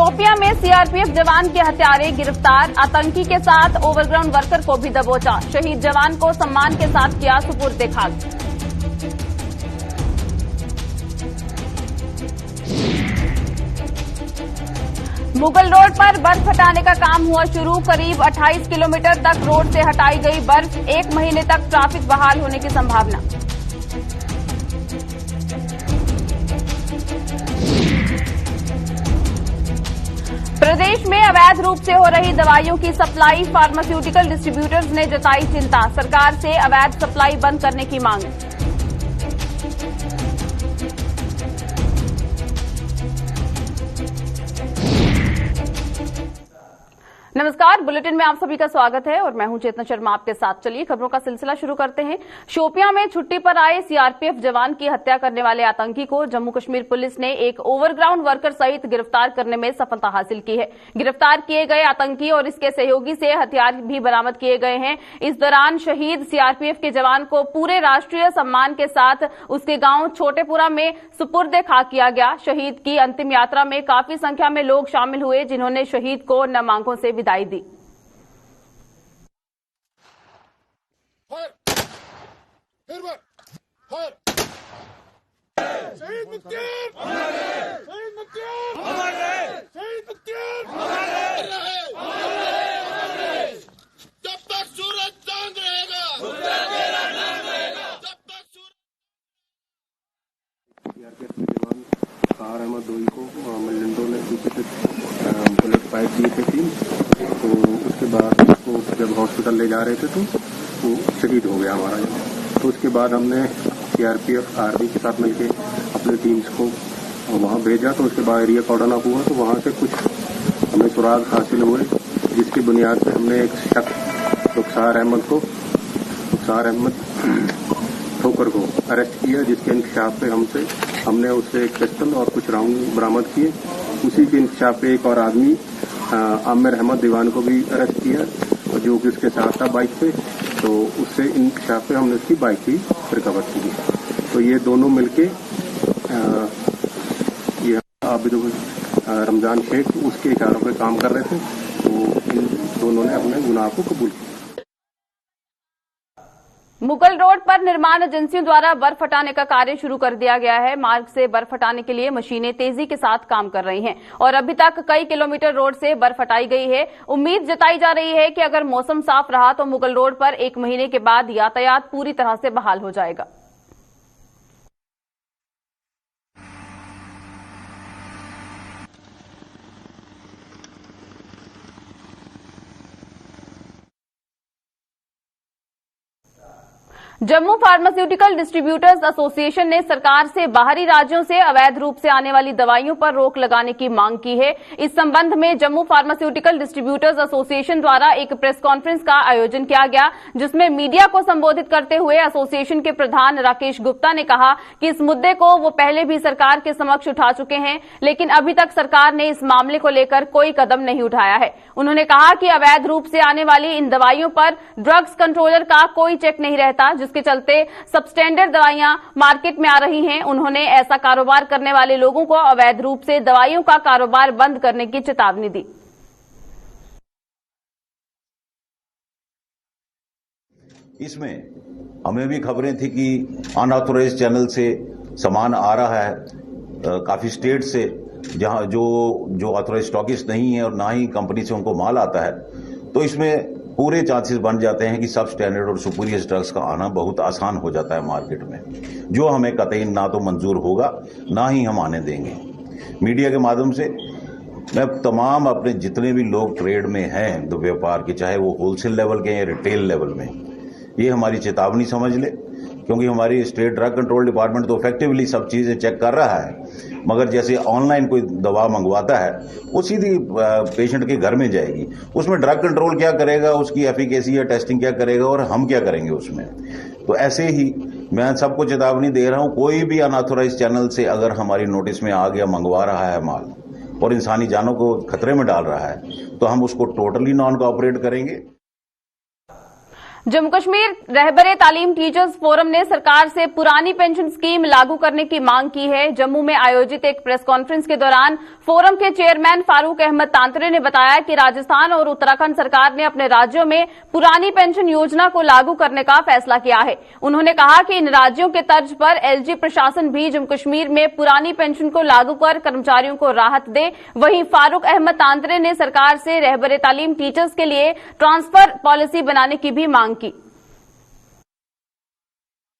शोपियां में सीआरपीएफ जवान के हत्यारे गिरफ्तार, आतंकी के साथ ओवरग्राउंड वर्कर को भी दबोचा। शहीद जवान को सम्मान के साथ किया सुपुर्द खाक। मुगल रोड पर बर्फ हटाने का काम हुआ शुरू। करीब 28 किलोमीटर तक रोड से हटाई गई बर्फ। 1 महीने तक ट्रैफिक बहाल होने की संभावना। प्रदेश में अवैध रूप से हो रही दवाइयों की सप्लाई, फार्मास्यूटिकल डिस्ट्रीब्यूटर्स ने जताई चिंता। सरकार से अवैध सप्लाई बंद करने की मांग। नमस्कार, बुलेटिन में आप सभी का स्वागत है और मैं हूं चेतना शर्मा आपके साथ। चलिए खबरों का सिलसिला शुरू करते हैं। शोपियां में छुट्टी पर आए सीआरपीएफ जवान की हत्या करने वाले आतंकी को जम्मू कश्मीर पुलिस ने एक ओवरग्राउंड वर्कर सहित गिरफ्तार करने में सफलता हासिल की है। गिरफ्तार किए गए आतंकी और इसके सहयोगी से हथियार भी बरामद किए गए हैं। इस दौरान शहीद सीआरपीएफ के जवान को पूरे राष्ट्रीय सम्मान के साथ उसके गांव छोटेपुरा में सुपुर्द खाक किया गया। शहीद की अंतिम यात्रा में काफी संख्या में लोग शामिल हुए, जिन्होंने शहीद को नम आंखों से विदाई दी। शहीद मुक्तियार, शहीद मुक्तियार, शहीद मुक्तियार, जब तक सूरज चांद रहेगा, तेरा नाम रहेगा, जब तक सूरज। सीआरपीएफ के जवान कार अहमद दोई को मलिंडो ने पीछे से बुलेट फायर दिए थे 3, तो उसके बाद उसको जब हॉस्पिटल ले जा रहे थे तो वो शहीद हो गया हमारा। तो उसके बाद हमने सीआरपीएफ आर्मी के साथ मिलकर अपने टीम्स को वहां भेजा। तो उसके बाद एरिया कॉर्डन अप हुआ, तो वहां से कुछ हमें सुराग हासिल हुए, जिसकी बुनियाद पर हमने एक शख्स रुखसार अहमद ठोकर को अरेस्ट किया, जिसके इंकशाफ पे हमने उससे एक पिस्टल और कुछ राउंड बरामद किए। उसी के इंकशाफ पे एक और आदमी आमिर अहमद दीवान को भी अरेस्ट किया, और जो कि उसके साथ था बाइक पे। तो उससे इंकशाफ पे हमने उसकी बाइक भी रिकवर की। तो ये दोनों मिलके ये आबिद रमजान शेख उसके इशारों पे काम कर रहे थे, तो इन दोनों ने अपने गुनाह को कबूल किया। मुगल रोड पर निर्माण एजेंसियों द्वारा बर्फ हटाने का कार्य शुरू कर दिया गया है। मार्ग से बर्फ हटाने के लिए मशीनें तेजी के साथ काम कर रही हैं और अभी तक कई किलोमीटर रोड से बर्फ हटाई गई है। उम्मीद जताई जा रही है कि अगर मौसम साफ रहा तो मुगल रोड पर 1 महीने के बाद यातायात पूरी तरह से बहाल हो जाएगा। जम्मू फार्मास्यूटिकल डिस्ट्रीब्यूटर्स एसोसिएशन ने सरकार से बाहरी राज्यों से अवैध रूप से आने वाली दवाइयों पर रोक लगाने की मांग की है। इस संबंध में जम्मू फार्मास्यूटिकल डिस्ट्रीब्यूटर्स एसोसिएशन द्वारा एक प्रेस कॉन्फ्रेंस का आयोजन किया गया, जिसमें मीडिया को संबोधित करते हुए एसोसिएशन के प्रधान राकेश गुप्ता ने कहा कि इस मुद्दे को वो पहले भी सरकार के समक्ष उठा चुके हैं, लेकिन अभी तक सरकार ने इस मामले को लेकर कोई कदम नहीं उठाया है। उन्होंने कहा कि अवैध रूप से आने वाली इन दवाइयों पर ड्रग्स कंट्रोलर का कोई चेक नहीं रहता, जिसके चलते सबस्टैंडर्ड दवाइयां मार्केट में आ रही हैं। उन्होंने ऐसा कारोबार करने वाले लोगों को अवैध रूप से दवाइयों का कारोबार बंद करने की चेतावनी दी। इसमें हमें भी खबरें थी कि अनऑथोराइज्ड चैनल से सामान आ रहा है काफी स्टेट से, जहां जो ऑथोराइज्ड स्टॉकिस्ट नहीं है और ना ही कंपनी से उनको माल आता है। तो इसमें पूरे चांसेस बन जाते हैं कि सब स्टैंडर्ड और सुपीरियर ड्रग्स का आना बहुत आसान हो जाता है मार्केट में, जो हमें कतई ना तो मंजूर होगा ना ही हम आने देंगे। मीडिया के माध्यम से मैं तमाम अपने जितने भी लोग ट्रेड में हैं तो व्यापार के, चाहे वो होलसेल लेवल के या रिटेल लेवल में, ये हमारी चेतावनी समझ ले, क्योंकि हमारी स्टेट ड्रग कंट्रोल डिपार्टमेंट तो इफेक्टिवली सब चीजें चेक कर रहा है, मगर जैसे ऑनलाइन कोई दवा मंगवाता है वो सीधी पेशेंट के घर में जाएगी। उसमें ड्रग कंट्रोल क्या करेगा, उसकी एफिकेसी या टेस्टिंग क्या करेगा और हम क्या करेंगे उसमें। तो ऐसे ही मैं सबको चेतावनी दे रहा हूं, कोई भी अनऑथोराइज्ड चैनल से अगर हमारी नोटिस में आ गया मंगवा रहा है माल और इंसानी जानों को खतरे में डाल रहा है, तो हम उसको टोटली नॉन कोऑपरेट करेंगे। जम्मू कश्मीर रहबरे तालीम टीचर्स फोरम ने सरकार से पुरानी पेंशन स्कीम लागू करने की मांग की है। जम्मू में आयोजित एक प्रेस कॉन्फ्रेंस के दौरान फोरम के चेयरमैन फारूक अहमद तांतरे ने बताया कि राजस्थान और उत्तराखंड सरकार ने अपने राज्यों में पुरानी पेंशन योजना को लागू करने का फैसला किया है। उन्होंने कहा कि इन राज्यों के तर्ज पर एलजी प्रशासन भी जम्मू कश्मीर में पुरानी पेंशन को लागू कर कर्मचारियों को राहत दे। वहीं फारूक अहमद तांतरे ने सरकार से रहबरे तालीम टीचर्स के लिए ट्रांसफर पॉलिसी बनाने की भी मांग की।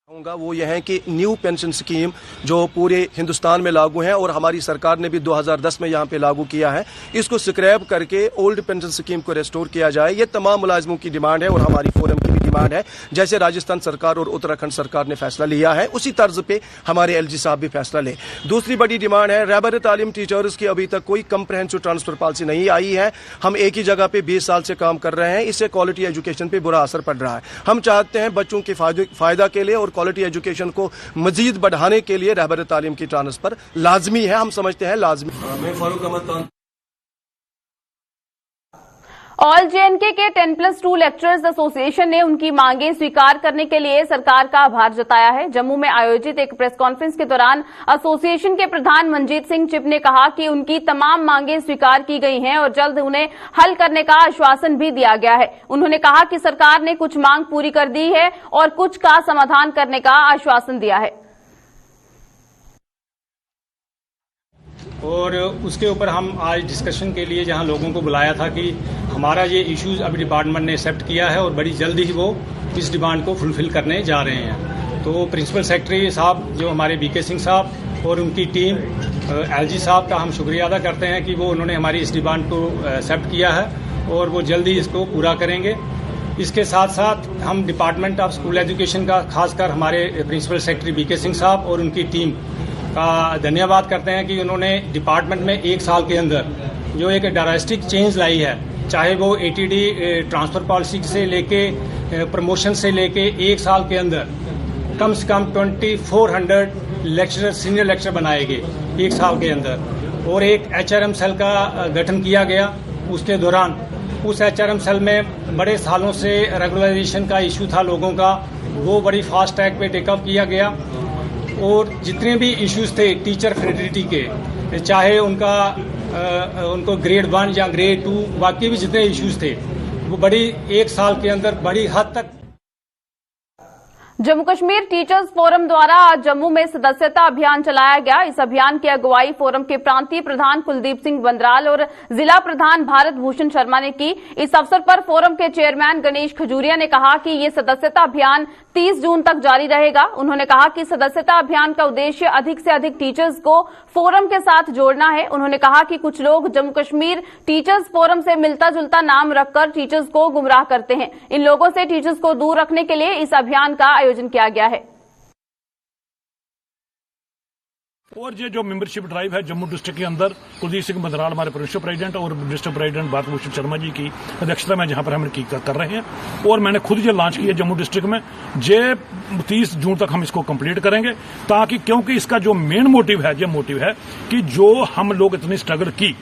वो यह है कि न्यू पेंशन स्कीम जो पूरे हिंदुस्तान में लागू है और हमारी सरकार ने भी 2010 में यहाँ पे लागू किया है, इसको स्क्रैप करके ओल्ड पेंशन स्कीम को रेस्टोर किया जाए। ये तमाम मुलाजिमों की डिमांड है और हमारी फोरम की भी डिमांड है। जैसे राजस्थान सरकार और उत्तराखंड सरकार ने फैसला लिया है, उसी तर्ज पे हमारे एलजी साहब भी फैसला ले। दूसरी बड़ी डिमांड है, रहबरे तालीम टीचर्स की अभी तक कोई कंप्रहेंसिव ट्रांसफर पॉलिसी नहीं आई है। हम एक ही जगह पे 20 साल से काम कर रहे हैं, इससे क्वालिटी एजुकेशन पे बुरा असर पड़ रहा है। हम चाहते हैं बच्चों के फायदा के लिए और क्वालिटी एजुकेशन को मजीद बढ़ाने के लिए रहबरे तालीम की ट्रांसफर लाजमी है। हम समझते हैं लाजमी। मैं फारूक अहमद ऑल जेएनके के 10+2 लेक्चरर्स एसोसिएशन ने उनकी मांगें स्वीकार करने के लिए सरकार का आभार जताया है। जम्मू में आयोजित एक प्रेस कॉन्फ्रेंस के दौरान एसोसिएशन के प्रधान मनजीत सिंह चिप ने कहा कि उनकी तमाम मांगें स्वीकार की गई हैं और जल्द उन्हें हल करने का आश्वासन भी दिया गया है। उन्होंने कहा कि सरकार ने कुछ मांग पूरी कर दी है और कुछ का समाधान करने का आश्वासन दिया है। और उसके ऊपर हम आज डिस्कशन के लिए जहां लोगों को बुलाया था कि हमारा ये इश्यूज अभी डिपार्टमेंट ने एक्सेप्ट किया है और बड़ी जल्दी ही वो इस डिमांड को फुलफिल करने जा रहे हैं। तो प्रिंसिपल सेक्रेटरी साहब जो हमारे बीके सिंह साहब और उनकी टीम एलजी साहब का हम शुक्रिया अदा करते हैं कि वो उन्होंने हमारी इस डिमांड को एक्सेप्ट किया है और वो जल्दी इसको पूरा करेंगे। इसके साथ साथ हम डिपार्टमेंट ऑफ स्कूल एजुकेशन का खासकर हमारे प्रिंसिपल सेक्रेटरी बीके सिंह साहब और उनकी टीम का धन्यवाद करते हैं कि उन्होंने डिपार्टमेंट में एक साल के अंदर जो एक ड्रास्टिक चेंज लाई है, चाहे वो एटीडी ट्रांसफर पॉलिसी से लेके प्रमोशन से लेके एक साल के अंदर कम से कम 2400 लेक्चरर सीनियर लेक्चरर बनाए गए एक साल के अंदर और एक एचआरएम सेल का गठन किया गया। उसके दौरान उस एचआरएम सेल में बड़े सालों से रेगुलराइजेशन का इशू था लोगों का, वो बड़ी फास्ट ट्रैक पे टेकअप किया गया और जितने भी इश्यूज थे टीचर फेडरिटी के, चाहे उनको ग्रेड 1 या ग्रेड 2 बाकी भी जितने इश्यूज थे वो बड़ी एक साल के अंदर बड़ी हद तक। जम्मू कश्मीर टीचर्स फोरम द्वारा आज जम्मू में सदस्यता अभियान चलाया गया। इस अभियान की अगुवाई फोरम के प्रांतीय प्रधान कुलदीप सिंह बंदराल और जिला प्रधान भारत भूषण शर्मा ने की। इस अवसर पर फोरम के चेयरमैन गणेश खजूरिया ने कहा कि ये सदस्यता अभियान 30 जून तक जारी रहेगा। उन्होंने कहा कि सदस्यता अभियान का उद्देश्य अधिक से अधिक टीचर्स को फोरम के साथ जोड़ना है। उन्होंने कहा कि कुछ लोग जम्मू कश्मीर टीचर्स फोरम से मिलता जुलता नाम रखकर टीचर्स को गुमराह करते हैं। इन लोगों से टीचर्स को दूर रखने के लिए इस अभियान का आयोजन किया गया है। और ये जो मेंबरशिप ड्राइव है जम्मू डिस्ट्रिक्ट के अंदर कुलदीप सिंह बंदराल हमारे प्रोविंशियल प्रेसिडेंट और डिस्ट्रिक्ट प्रेसिडेंट भारत भूषण शर्मा जी की अध्यक्षता में जहां पर हम कर रहे हैं और मैंने खुद ये लॉन्च किया जम्मू डिस्ट्रिक्ट में। जे 30 जून तक हम इसको कंप्लीट करेंगे ताकि, क्योंकि इसका जो मेन मोटिव है, ये मोटिव है कि जो हम लोग इतनी स्ट्रगल की,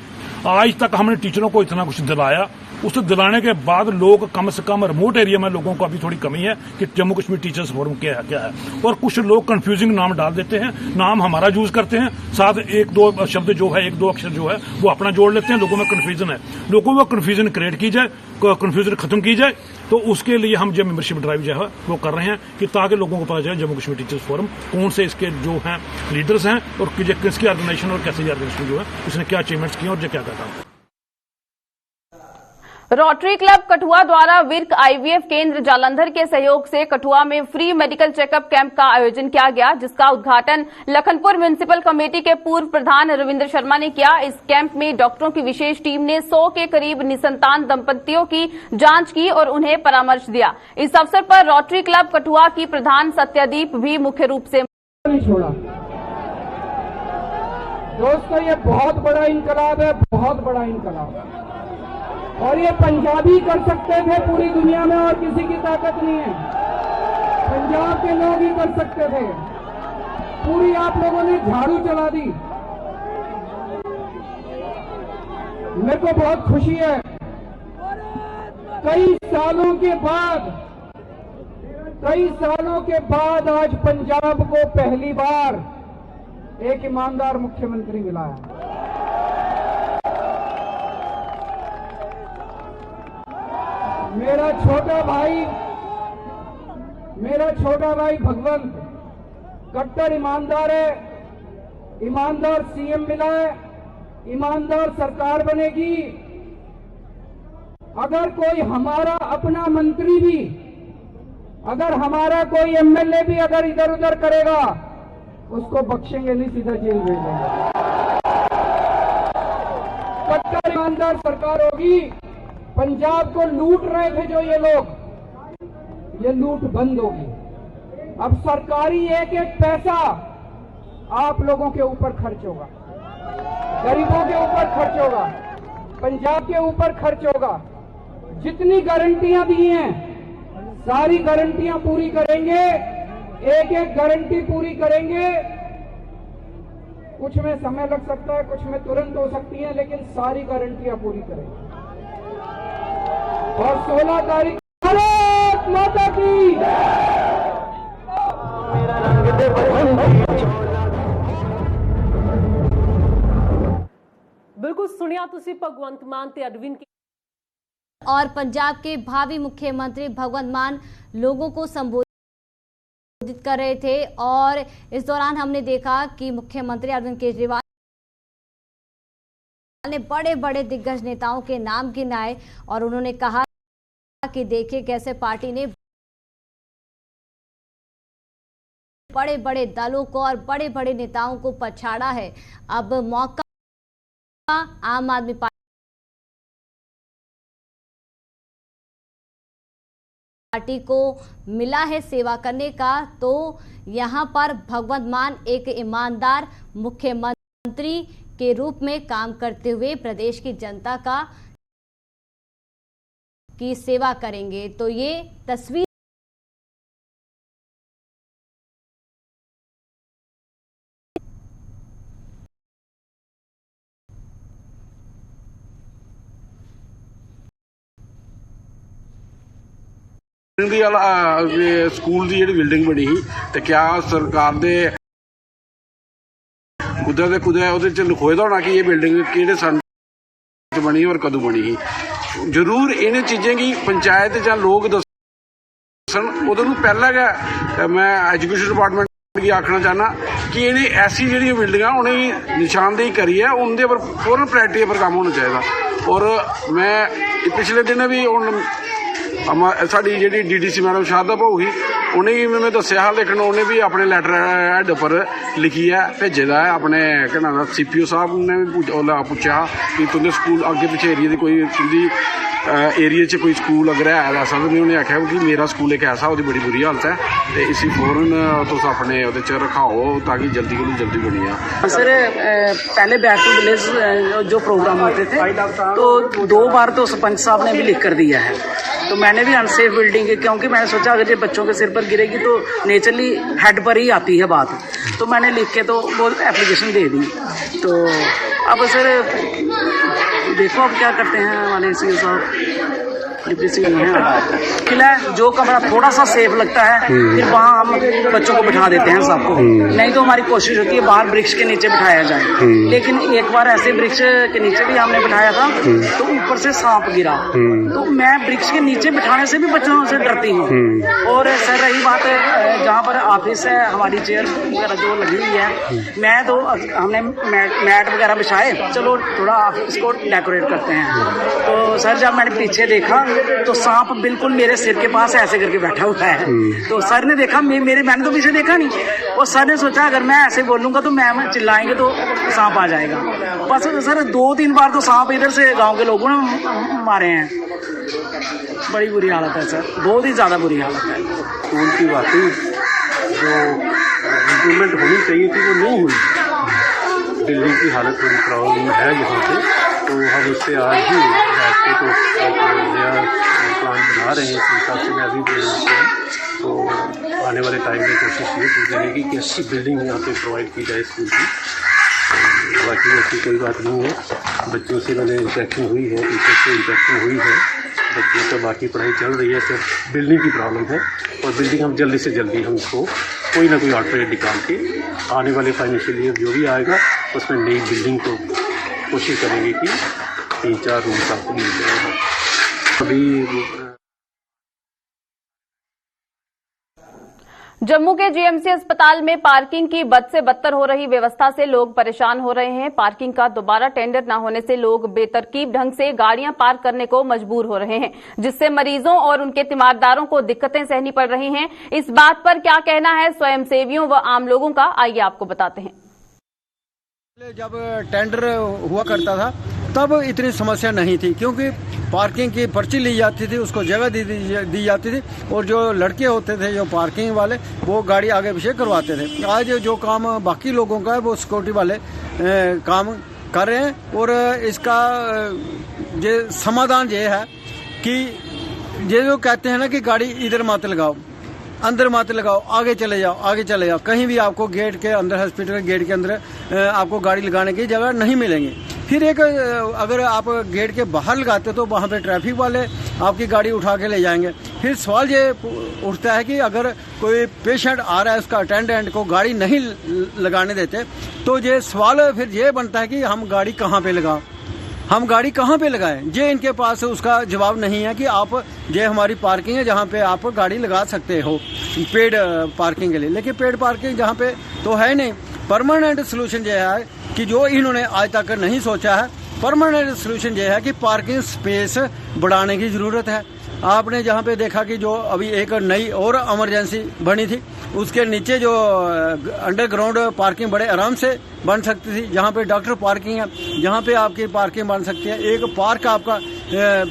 आज तक हमने टीचरों को इतना कुछ दिलाया, उसे दिलाने के बाद लोग कम से कम रिमोट एरिया में लोगों को अभी थोड़ी कमी है कि जम्मू कश्मीर टीचर्स फोरम क्या है और कुछ लोग कंफ्यूजिंग नाम डाल देते हैं, नाम हमारा यूज करते हैं, साथ एक दो शब्द जो है, एक दो अक्षर जो है वो अपना जोड़ लेते हैं। लोगों में कंफ्यूजन है, लोगों में कंफ्यूजन क्रिएट की जाए, कंफ्यूजन खत्म की जाए। तो उसके लिए हम जो मेंबरशिप ड्राइव जो है वो कर रहे हैं कि ताकि लोगों को पता चले जम्मू कश्मीर टीचर्स फोरम कौन से इसके जो हैं लीडर्स हैं और किसकी ऑर्गेनाइजेशन और कैसे ऑर्गेनाइजेशन जो है उसने क्या अचीवमेंट्स किए और जो क्या करता है। रोटरी क्लब कठुआ द्वारा विर्क आईवीएफ केंद्र जालंधर के सहयोग से कठुआ में फ्री मेडिकल चेकअप कैंप का आयोजन किया गया, जिसका उद्घाटन लखनपुर म्युनिसिपल कमेटी के पूर्व प्रधान रविंद्र शर्मा ने किया। इस कैंप में डॉक्टरों की विशेष टीम ने 100 के करीब निसंतान दंपतियों की जांच की और उन्हें परामर्श दिया। इस अवसर पर रोटरी क्लब कठुआ की प्रधान सत्यदीप भी मुख्य रूप से छोड़ा। दोस्तों, ये बहुत बड़ा इनकलाब है, बहुत बड़ा इनकलाब है और ये पंजाबी कर सकते थे पूरी दुनिया में और किसी की ताकत नहीं है। पंजाब के लोग ही कर सकते थे, पूरी आप लोगों ने झाड़ू चला दी। मेरे को बहुत खुशी है, कई सालों के बाद कई सालों के बाद आज पंजाब को पहली बार एक ईमानदार मुख्यमंत्री मिला है। मेरा छोटा भाई भगवंत कट्टर ईमानदार है, ईमानदार सीएम मिला है, ईमानदार सरकार बनेगी। अगर कोई हमारा अपना मंत्री भी, अगर हमारा कोई एमएलए भी अगर इधर उधर करेगा, उसको बख्शेंगे नहीं, सीधा जेल भेजेंगे। कट्टर ईमानदार सरकार होगी। पंजाब को लूट रहे थे जो ये लोग, ये लूट बंद होगी। अब सरकारी एक एक पैसा आप लोगों के ऊपर खर्च होगा, गरीबों के ऊपर खर्च होगा, पंजाब के ऊपर खर्च होगा। जितनी गारंटियां दी हैं सारी गारंटियां पूरी करेंगे, एक एक गारंटी पूरी करेंगे। कुछ में समय लग सकता है, कुछ में तुरंत हो सकती है, लेकिन सारी गारंटियां पूरी करेंगे। और 16 तारीख भारत माता की। बिल्कुल सुनिया तुसी भगवंत मान ते अरविंद की। और पंजाब के भावी मुख्यमंत्री भगवंत मान लोगों को संबोधित कर रहे थे और इस दौरान हमने देखा कि मुख्यमंत्री अरविंद केजरीवाल ने बड़े बड़े दिग्गज नेताओं के नाम गिनाए और उन्होंने कहा कि देखिए कैसे पार्टी ने बड़े बड़े दलों को और बड़े बड़े नेताओं को पछाड़ा है। अब मौका आम आदमी पार्टी को मिला है सेवा करने का, तो यहां पर भगवंत मान एक ईमानदार मुख्यमंत्री के रूप में काम करते हुए प्रदेश की जनता की सेवा करेंगे। तो ये तस्वीर स्कूल की जी बिल्डिंग बनी ही तो क्या सरकार दे कुदे लिखोए दा होना कि ये बिल्डिंग किहड़े सन बनी और कदों बनी ही। जरूर इन्हें चीजें की पंचायत या लोग दसन उदों पहला गै मैं एजुकेशन डिपार्टमेंट की आखना चाहना कि इन्हें ऐसी जी बिल्डिंग उन्हें निशानदेही करी है, उनके पर फौरन प्रायोरिटी पर काम होना चाहिए। और मैं पिछले दिन भी साड़ी जी डीडीसी मैडम शारदा भाऊ ही उन्हें भी मैं दसिया हा, लेकिन उन्हें भी अपने लैटर हैड पर लिखी है भेजे दा है। अपने क्या नाम CPO साहब ने भी पूछा कि तुंदे स्कूल अगे पिछे एरिया कोई तुंदी एरिया च कोई स्कूल अगर है ऐसा, तो मैं उन्हें आख्या कि मेरा स्कूल एक ऐसा उसकी बड़ी बुरी हालत है तो इसी फौरन तुम अपने वो रखाओ ताकि जल्दी को जल्दी बनी जाए। सर पहले बैक टू विलेज जो प्रोग्राम होते थे तो 2 बार तो सरपंच साहब ने भी लिख कर दिया है, तो मैंने भी अनसेफ बिल्डिंग, क्योंकि मैंने सोचा अगर ये बच्चों के सिर पर गिरेगी तो नेचुरली हेड पर ही आती है बात, तो मैंने लिख के तो वो एप्लीकेशन दे दी। तो अब सर देखो अब क्या करते हैं हमारे सी साहब, किला जो कमरा थोड़ा सा सेफ लगता है फिर वहाँ हम बच्चों को बिठा देते हैं सबको, नहीं तो हमारी कोशिश होती है बाहर वृक्ष के नीचे बिठाया जाए। लेकिन एक बार ऐसे वृक्ष के नीचे भी हमने बिठाया था तो ऊपर से सांप गिरा, तो मैं वृक्ष के नीचे बिठाने से भी बच्चों से डरती हूँ। और सर रही बात जहाँ पर ऑफिस है हमारी चेयर वगैरह जो लगी हुई है, मैं तो हमने मैट वगैरह बिछाए, चलो थोड़ा ऑफिस को डेकोरेट करते हैं। तो सर जब मैंने पीछे देखा तो सांप बिल्कुल मेरे सिर के पास ऐसे करके बैठा हुआ है। तो सर ने देखा मैंने तो पीछे देखा नहीं, और सर ने सोचा अगर मैं ऐसे बोलूंगा तो मैं चिल्लाएंगे तो सांप आ जाएगा। बस सर 2-3 बार तो सांप इधर से गांव के लोगों ने मारे हैं। बड़ी बुरी हालत है सर, बहुत ही ज्यादा बुरी हालत है। उनकी वाकई जो इम्प्रूवमेंट होनी चाहिए थी वो नहीं हुई। बिल्डिंग की हालत थोड़ी प्रॉब्लम है यहाँ पे, तो हम उससे आज ही बैठ के तो नया प्लान बना रहे हैं। इस हिसाब से मैं अभी तो आने वाले टाइम में कोशिश ये की जाएगी कि अच्छी बिल्डिंग यहाँ पे प्रोवाइड की जाए स्कूल की। बाकी ऐसी कोई बात नहीं है, बच्चों से मैंने इंटरेक्शन हुई है, टीचर से इंटरेक्शन हुई है, बच्चों का बाकी पढ़ाई चल रही है, सिर्फ बिल्डिंग की प्रॉब्लम है और बिल्डिंग हम जल्दी से जल्दी हम इसको कोई ना कोई ऑल्टरनेट निकाल के आने वाले फाइनेंशियल ईयर जो भी आएगा उसमें नई बिल्डिंग को कोशिश करेंगे कि 3-4 रूम का मिल जाएगा। अभी जम्मू के जीएमसी अस्पताल में पार्किंग की बद से बदतर हो रही व्यवस्था से लोग परेशान हो रहे हैं। पार्किंग का दोबारा टेंडर न होने से लोग बेतरतीब ढंग से गाड़ियां पार्क करने को मजबूर हो रहे हैं, जिससे मरीजों और उनके तीमारदारों को दिक्कतें सहनी पड़ रही हैं। इस बात पर क्या कहना है स्वयंसेवियों व आम लोगों का, आइए आपको बताते हैं। जब टेंडर हुआ करता था तब इतनी समस्या नहीं थी, क्योंकि पार्किंग की पर्ची ली जाती थी, उसको जगह दी जाती थी और जो लड़के होते थे जो पार्किंग वाले वो गाड़ी आगे पीछे करवाते थे। आज जो काम बाकी लोगों का है वो सिक्योरिटी वाले काम कर रहे हैं और इसका ये समाधान ये है कि ये जो कहते हैं ना कि गाड़ी इधर मत लगाओ, अंदर मत लगाओ, आगे चले जाओ, कहीं भी आपको गेट के अंदर, हॉस्पिटल के गेट के अंदर आपको गाड़ी लगाने की जगह नहीं मिलेंगी। फिर एक अगर आप गेट के बाहर लगाते तो वहाँ पे ट्रैफिक वाले आपकी गाड़ी उठा के ले जाएंगे। फिर सवाल ये उठता है कि अगर कोई पेशेंट आ रहा है उसका अटेंडेंट को गाड़ी नहीं लगाने देते तो ये सवाल फिर ये बनता है कि हम गाड़ी कहाँ पे लगाएं। ये इनके पास उसका जवाब नहीं है कि आप ये हमारी पार्किंग है जहाँ पे आप गाड़ी लगा सकते हो पेड पार्किंग के लिए, लेकिन पेड पार्किंग जहाँ पे तो है नहीं। परमानेंट सोल्यूशन ये है कि जो इन्होंने आज तक नहीं सोचा है, परमानेंट सोल्यूशन ये है कि पार्किंग स्पेस बढ़ाने की जरूरत है। आपने जहाँ पे देखा कि जो अभी एक नई और इमरजेंसी बनी थी उसके नीचे जो अंडरग्राउंड पार्किंग बड़े आराम से बन सकती थी, जहाँ पे डॉक्टर पार्किंग है जहाँ पे आपकी पार्किंग बन सकती है। एक पार्क आपका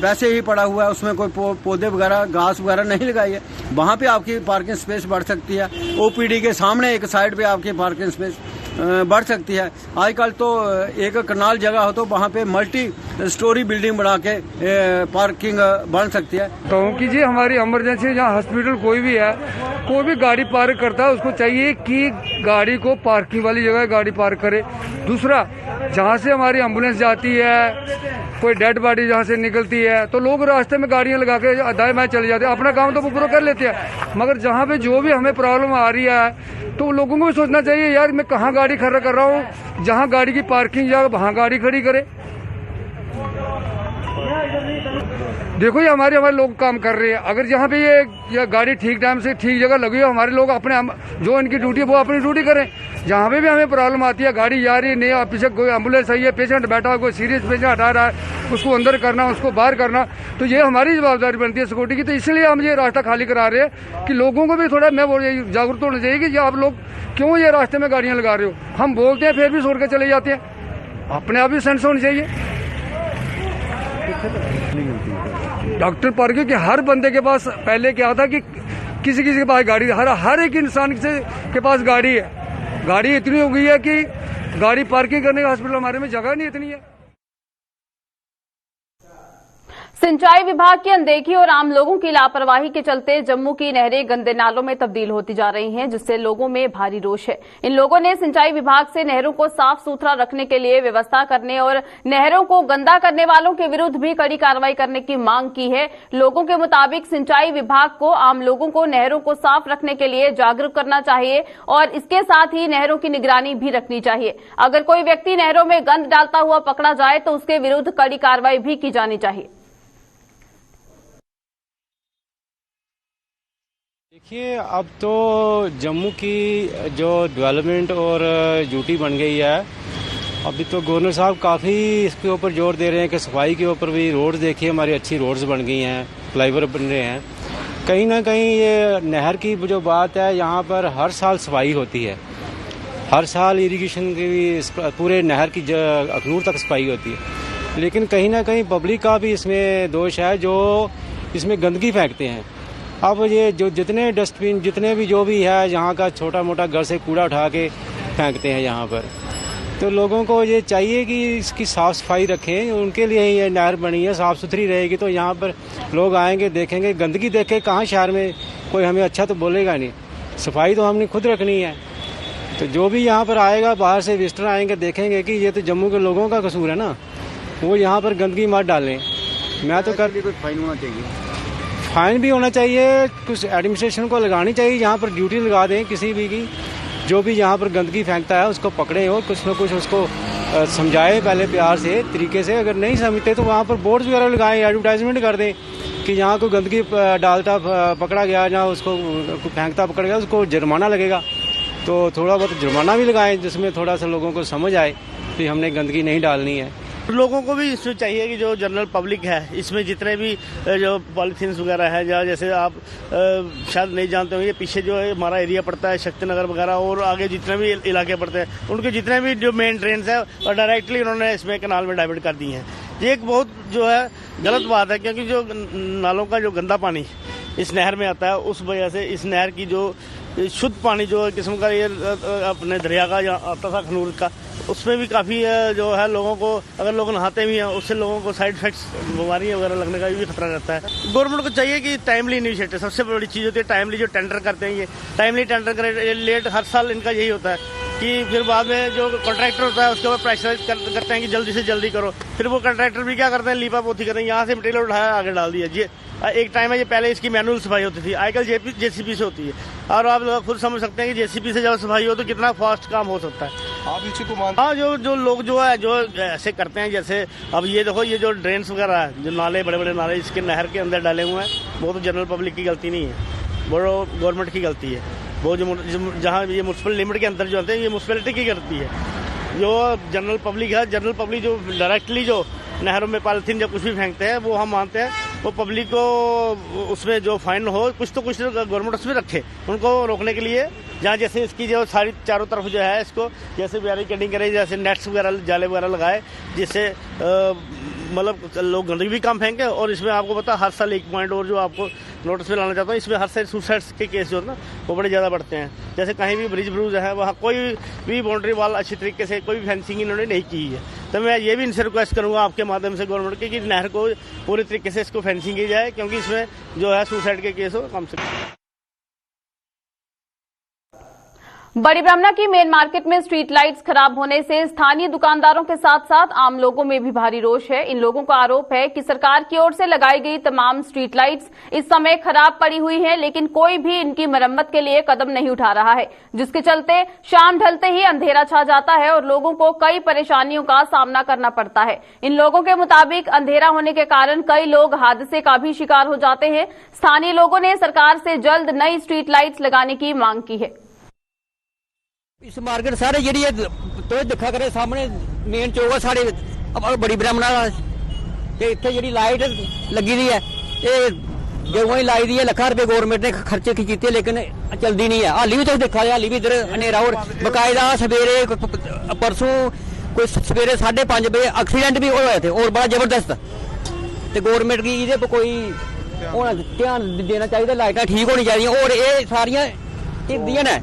वैसे ही पड़ा हुआ है, उसमें कोई पौधे वगैरह घास वगैरह नहीं लगाई है, वहाँ पे आपकी पार्किंग स्पेस बढ़ सकती है। ओपीडी के सामने एक साइड पे आपकी पार्किंग स्पेस बढ़ सकती है। आजकल तो एक कनाल जगह हो तो वहाँ पे मल्टी स्टोरी बिल्डिंग बना के पार्किंग बन सकती है। तो कि हमारी इमरजेंसी जहाँ हॉस्पिटल कोई भी गाड़ी पार्क करता है उसको चाहिए कि गाड़ी को पार्किंग वाली जगह गाड़ी पार्क करे। दूसरा, जहाँ से हमारी एम्बुलेंस जाती है, कोई डेड बॉडी जहाँ से निकलती है तो लोग रास्ते में गाड़ियाँ लगा के दाएं बाएं चले जाते हैं, अपना काम तो वो पूरा कर लेते हैं। मगर जहाँ पे जो भी हमें प्रॉब्लम आ रही है तो लोगों को भी सोचना चाहिए यार मैं कहाँ गाड़ी खड़ा कर रहा हूँ, जहाँ गाड़ी की पार्किंग जगह वहाँ गाड़ी खड़ी करे। देखो ये हमारे लोग काम कर रहे हैं, अगर जहाँ पे ये गाड़ी ठीक टाइम से ठीक जगह लगी हो, हमारे लोग अपने जो इनकी ड्यूटी है वो अपनी ड्यूटी करें। जहाँ पे भी हमें प्रॉब्लम आती है, गाड़ी जा रही है नहीं, पीछे कोई एम्बुलेंस आई है, पेशेंट बैठा हो, कोई सीरियस पेशेंट हटा रहा है, उसको अंदर करना, उसको बाहर करना, तो ये हमारी जवाबदारी बनती है सिक्योरिटी की। तो इसलिए हम ये रास्ता खाली करा रहे हैं कि लोगों को भी थोड़ा जागरूक होना चाहिए कि आप लोग क्यों ये रास्ते में गाड़ियाँ लगा रहे हो। हम बोलते हैं फिर भी छोड़ के चले जाते हैं, अपने आप ही सेंस होनी चाहिए। डॉक्टर पार्किंग के हर बंदे के पास पहले क्या था कि किसी के पास गाड़ी, हर एक इंसान के पास गाड़ी है। गाड़ी इतनी हो गई है कि गाड़ी पार्किंग करने का हॉस्पिटल हमारे में जगह नहीं इतनी है। सिंचाई विभाग की अनदेखी और आम लोगों की लापरवाही के चलते जम्मू की नहरें गंदे नालों में तब्दील होती जा रही हैं, जिससे लोगों में भारी रोष है। इन लोगों ने सिंचाई विभाग से नहरों को साफ सुथरा रखने के लिए व्यवस्था करने और नहरों को गंदा करने वालों के विरुद्ध भी कड़ी कार्रवाई करने की मांग की है। लोगों के मुताबिक सिंचाई विभाग को आम लोगों को नहरों को साफ रखने के लिए जागरूक करना चाहिए और इसके साथ ही नहरों की निगरानी भी रखनी चाहिए। अगर कोई व्यक्ति नहरों में गंद डालता हुआ पकड़ा जाए तो उसके विरुद्ध कड़ी कार्रवाई भी की जानी चाहिए। देखिए, अब तो जम्मू की जो डेवलपमेंट और ड्यूटी बन गई है, अभी तो गवर्नर साहब काफ़ी इसके ऊपर जोर दे रहे हैं कि सफाई के ऊपर भी। रोड्स देखिए, हमारी अच्छी रोड्स बन गई हैं, फ्लाईओवर बन रहे हैं। कहीं ना कहीं ये नहर की जो बात है, यहाँ पर हर साल सफाई होती है, हर साल इरिगेशन की भी पूरे नहर की अखनूर तक सफाई होती है, लेकिन कहीं ना कहीं पब्लिक का भी इसमें दोष है जो इसमें गंदगी फेंकते हैं। अब ये जो जितने डस्टबिन जितने भी जो भी है यहाँ का छोटा मोटा घर से कूड़ा उठा के फेंकते हैं यहाँ पर, तो लोगों को ये चाहिए कि इसकी साफ़ सफाई रखें। उनके लिए ही ये नहर बनी है, साफ़ सुथरी रहेगी तो यहाँ पर लोग आएंगे, देखेंगे। गंदगी देख के कहाँ शहर में कोई हमें अच्छा तो बोलेगा नहीं। सफाई तो हमने खुद रखनी है, तो जो भी यहाँ पर आएगा, बाहर से विजिटर आएंगे, देखेंगे कि ये तो जम्मू के लोगों का कसूर है ना, वो यहाँ पर गंदगी मत डालें। मैं तो कर कोई फाइन होना चाहिए, फाइन भी होना चाहिए, कुछ एडमिनिस्ट्रेशन को लगानी चाहिए, यहाँ पर ड्यूटी लगा दें किसी भी की, जो भी यहाँ पर गंदगी फेंकता है उसको पकड़े और कुछ ना कुछ उसको समझाए पहले प्यार से तरीके से। अगर नहीं समझते तो वहाँ पर बोर्ड्स वगैरह लगाएं, एडवर्टाइजमेंट कर दें कि यहाँ कोई गंदगी डालता पकड़ा गया या उसको फेंकता पकड़ गया उसको जुर्माना लगेगा। तो थोड़ा बहुत जुर्माना भी लगाएं जिसमें थोड़ा सा लोगों को समझ आए कि हमने गंदगी नहीं डालनी है। लोगों को भी इसमें चाहिए कि जो जनरल पब्लिक है इसमें जितने भी जो पॉलीथीन्स वगैरह है, या जैसे आप शायद नहीं जानते होंगे, पीछे जो है हमारा एरिया पड़ता है शक्तिनगर वगैरह और आगे जितने भी इलाके पड़ते हैं उनके जितने भी जो मेन ट्रेन्स है और डायरेक्टली उन्होंने इसमें कनाल में डाइवर्ट कर दी हैं। ये एक बहुत जो है गलत बात है, क्योंकि जो नालों का जो गंदा पानी इस नहर में आता है उस वजह से इस नहर की जो शुद्ध पानी जो किस्म का ये अपने दरिया का या आता था खनूर का, उसमें भी काफ़ी जो है लोगों को, अगर लोग नहाते भी हैं उससे लोगों को साइड इफेक्ट्स बीमारी वगैरह लगने का भी खतरा रहता है। गवर्नमेंट को चाहिए कि टाइमली इनिशिएटिव, सबसे बड़ी चीज़ होती है टाइमली जो टेंडर करते हैं, ये टाइमली टेंडर करें। लेट हर साल इनका यही होता है कि फिर बाद में जो कॉन्ट्रैक्टर होता है उसके बाद प्रेशराइज करते हैं कि जल्दी से जल्दी करो, फिर वो कॉन्ट्रैक्टर भी क्या करते हैं, लीपा पोथी करते हैं, यहाँ से मटेरियल उठाया आगे डाल दिया। जी एक टाइम है ये पहले इसकी मैनुअल सफाई होती थी, आजकल जेसीबी से होती है, और आप लोग खुद समझ सकते हैं कि जेसीबी से जब सफाई हो तो कितना फास्ट काम हो सकता है। आप इसी को मानते? हाँ, जो लोग जो है जो ऐसे करते हैं, जैसे अब ये देखो ये जो ड्रेन्स वगैरह है, जो नाले बड़े बड़े नाले इसके नहर के अंदर डाले हुए हैं, वो तो जनरल पब्लिक की गलती नहीं है, वो गवर्नमेंट की गलती है। वो जो जहाँ ये म्यूनसिपल लिमिट के अंदर जो आते हैं ये म्यूनसिपैलिटी की गलती है। जो जनरल पब्लिक है, जनरल पब्लिक जो डायरेक्टली जो नहरों में पॉलीथीन जब कुछ भी फेंकते हैं वो हम मानते हैं वो पब्लिक को उसमें जो फाइन हो कुछ तो गवर्नमेंट उसमें रखे उनको रोकने के लिए। जहाँ जैसे इसकी जो सारी चारों तरफ जो है इसको जैसे बैरिकेडिंग करे, जैसे नेट्स वगैरह जाले वगैरह लगाए, जिससे मतलब लोग गंदगी भी कम फेंके। और इसमें आपको पता हर साल एक पॉइंट और जो आपको नोटिस में लाना चाहता हूँ, इसमें हर साल सुसाइड्स के केस जो है ना वो बड़े ज़्यादा बढ़ते हैं। जैसे कहीं भी ब्रिज ब्रूज है वहाँ कोई भी बाउंड्री वाल अच्छी तरीके से कोई भी फेंसिंग इन्होंने नहीं की है। तो मैं ये भी इनसे रिक्वेस्ट करूँगा आपके माध्यम से गवर्नमेंट के कि नहर को पूरी तरीके से इसको फेंसिंग की जाए, क्योंकि इसमें जो है सुसाइड के केस हो कम से कम। बड़ी ब्राह्मणा की मेन मार्केट में स्ट्रीट लाइट्स खराब होने से स्थानीय दुकानदारों के साथ साथ आम लोगों में भी भारी रोष है। इन लोगों का आरोप है कि सरकार की ओर से लगाई गई तमाम स्ट्रीट लाइट्स इस समय खराब पड़ी हुई हैं, लेकिन कोई भी इनकी मरम्मत के लिए कदम नहीं उठा रहा है, जिसके चलते शाम ढलते ही अंधेरा छा जाता है और लोगों को कई परेशानियों का सामना करना पड़ता है। इन लोगों के मुताबिक अंधेरा होने के कारण कई लोग हादसे का भी शिकार हो जाते हैं। स्थानीय लोगों ने सरकार से जल्द नई स्ट्रीट लाइट्स लगाने की मांग की है। इस मार्केट सारे जी तो दिखा करे सामने मेन चौक है साढ़े बड़ी ब्राह्मणा इतने जी लाइट लगी दी है, ये जो ही लाई दी है लखा रुपए गवर्नमेंट ने खर्चे कीते, लेकिन चलती नहीं है। हाली भी तुम देखा हाली भी इधर हनेरा और बकायदा सवेरे परसों कोई सवेरे 5:30 बजे एक्सीडेंट भी होए थे और बड़ा जबरदस्त। तो गवर्नमेंट की इहदे पर कोई ध्यान देना चाहिए, लाइटा ठीक होनी चाहिए। और ये सारिया दियां ने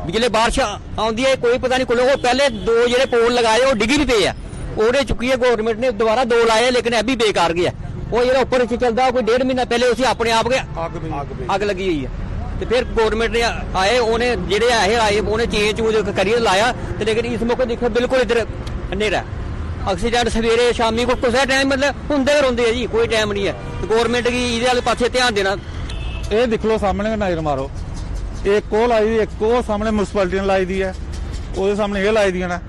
जिसले बारिश आती है कोई पता नहीं को पहले 2 जो पोल लगाए वो डिगी भी पे है, ओरे चुकी है गवर्नमेंट ने दोबारा 2 लाए, लेकिन अभी बेकार गया। वो जो ऊपर चलता कोई 1.5 महीना पहले उसे अपने आप अग लगी हुई है। तो फिर गवर्नमेंट ने आए उन्हें जेडे आए उन्हें चेंज चूज करिए लाया, तो लेकिन इस मौके देखो बिल्कुल इधर हनेरा एक्सीडेंट सवेरे शामी को कुछ टाइम मतलब होंगे रोंदे है जी, कोई टाइम नहीं है। गवर्नमेंट की इहदे पासे ध्यान देना। ये देख लो सामने नाइर मारो, एक को लाई दी, एक को सामने म्यूनसिपैलिटी ने लाई दी है, वो सामने ये लाई दी ना।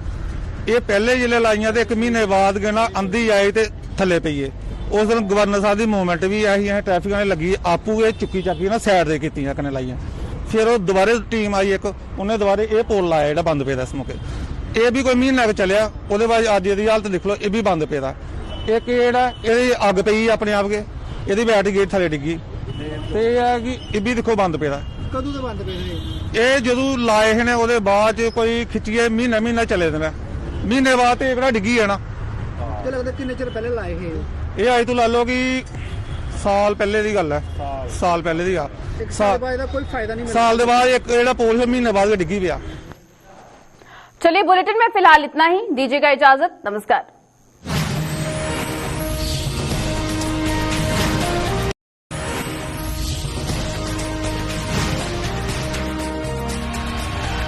ये पहले जिले लाइया तो 1 महीने बाद गना आंधी आई तो थले पईए। उस दिन गवर्नर साहब की मूवमेंट भी आई है, ट्रैफिक ने लगी आपू ये चुकी चाकी ना साइड से की कने लाइया। फिर वो दोबारे टीम आई एक, उन्हें दोबारे ये पोल लाया जो बंद पे इस मौके। ये भी कोई महीना चलिया, वो बाद अज ये हालत देख लो, ये भी बंद पे। एक ये अग पई अपने आप के, ये बैटरी गेट थले डिगी, तो यह है कि ये भी देखो बंद पे। कदों तो बंद पे ये जो लाए हैं ਉਹਦੇ ਬਾਅਦ कोई खिचिए महीना चले देना, महीने बाद ये डिगी है ना। ਤੇ ਲੱਗਦਾ ਕਿੰਨੇ ਚਿਰ ਪਹਿਲੇ ਲਾਏ ਹੈ ਇਹ ਅੱਜ ਤੋਂ ਲਾ ਲਓ ਕਿ ਸਾਲ ਪਹਿਲੇ ਦੀ ਗੱਲ ਹੈ, ਸਾਲ ਪਹਿਲੇ ਦੀ ਆ। ਸਾਲ ਬਾਅਦ ਦਾ ਕੋਈ फायदा नहीं मिला, साल के बाद एक ਜਿਹੜਾ पोल महीने बाद डिगी पिया। चलिए बुलेटिन में फिलहाल इतना ही, दीजिएगा इजाजत, नमस्कार।